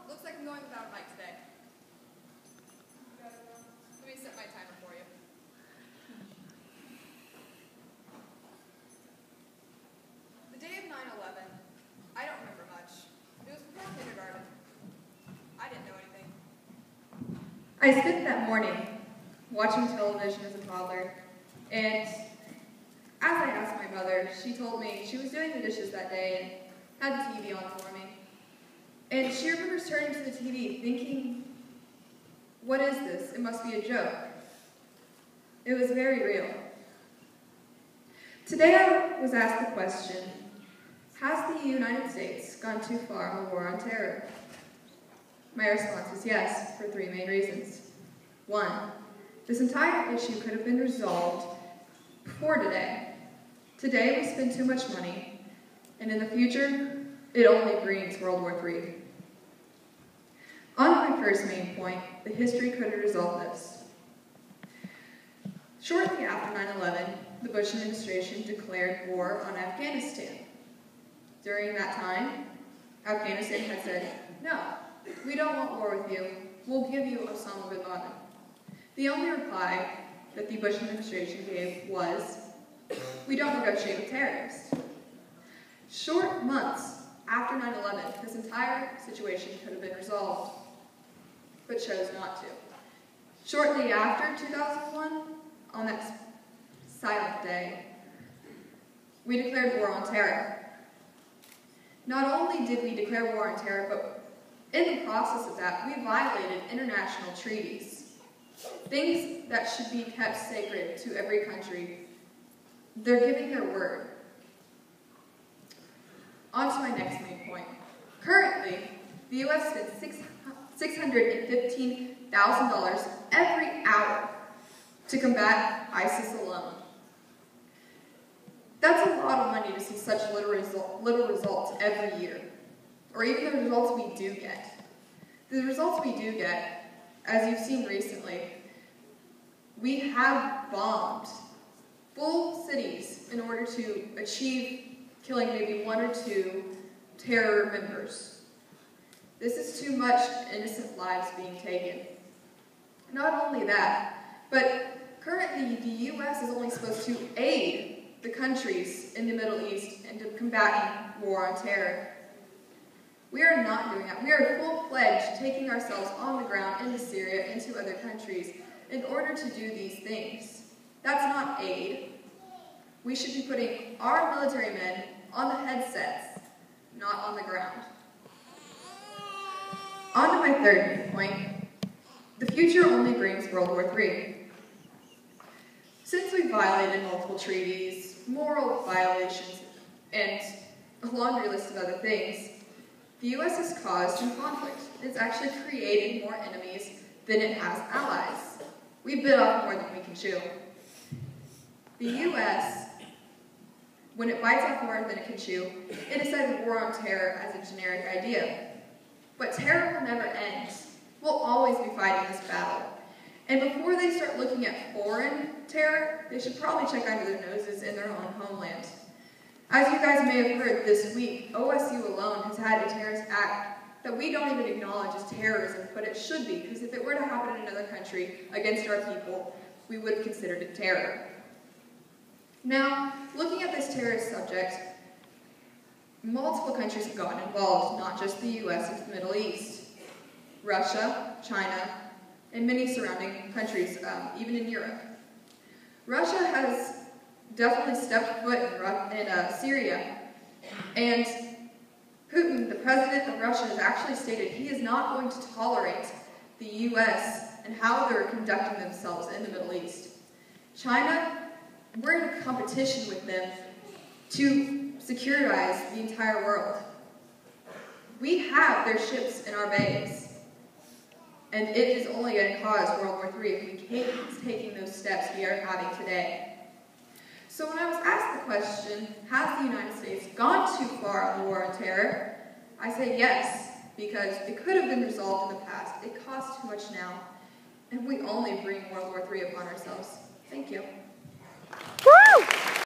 Looks like I'm going without a mic today. Let me set my timer for you. The day of 9/11, I don't remember much. It was before kindergarten. I didn't know anything. I spent that morning watching television as a toddler, and as I asked my mother, she told me she was doing the dishes that day and had the TV on for me. And she remembers turning to the TV thinking, what is this? It must be a joke. It was very real. Today I was asked the question, has the United States gone too far in the war on terror? My response is yes, for three main reasons. One, this entire issue could have been resolved before today. Today we spend too much money, and in the future, it only brings World War III. On my first main point, the history could have resolved this. Shortly after 9/11, the Bush administration declared war on Afghanistan. During that time, Afghanistan had said, no, we don't want war with you. We'll give you Osama bin Laden. The only reply that the Bush administration gave was, we don't negotiate with terrorists. Short months after 9/11, this entire situation could have been resolved, but chose not to. Shortly after 2001, on that silent day, we declared war on terror. Not only did we declare war on terror, but in the process of that, we violated international treaties. Things that should be kept sacred to every country. They're giving their word. On to my next main point. Currently, the U.S. spends $615,000 every hour to combat ISIS alone. That's a lot of money to see such little results every year, or even the results we do get. The results we do get, as you've seen recently, we have bombed full cities in order to achieve killing maybe one or two terror members. This is too much innocent lives being taken. Not only that, but currently the U.S. is only supposed to aid the countries in the Middle East into combating war on terror. We are not doing that. We are full-fledged taking ourselves on the ground into Syria, into other countries, in order to do these things. That's not aid. We should be putting our military men on the headsets, not on the ground. On to my third main point. The future only brings World War III. Since we violated multiple treaties, moral violations, and a laundry list of other things, the U.S. has caused some conflict. It's actually created more enemies than it has allies. We bit off more than we can chew. The U.S., when it bites off more than it can chew, it decided war on terror as a generic idea. But terror will never end. We'll always be fighting this battle. And before they start looking at foreign terror, they should probably check under their noses in their own homeland. As you guys may have heard this week, OSU alone has had a terrorist act that we don't even acknowledge as terrorism, but it should be, because if it were to happen in another country against our people, we would have considered it terror. Now, looking at this terrorist subject, multiple countries have gotten involved, not just the U.S. and the Middle East. Russia, China, and many surrounding countries, even in Europe. Russia has definitely stepped foot in Syria, and Putin, the president of Russia, has actually stated he is not going to tolerate the U.S. and how they're conducting themselves in the Middle East. China, we're in a competition with them to securitize the entire world. We have their ships in our bays, and it is only going to cause World War III if we keep taking those steps we are having today. So when I was asked the question, has the United States gone too far on the war on terror? I say yes, because it could have been resolved in the past. It costs too much now, and we only bring World War III upon ourselves. Thank you.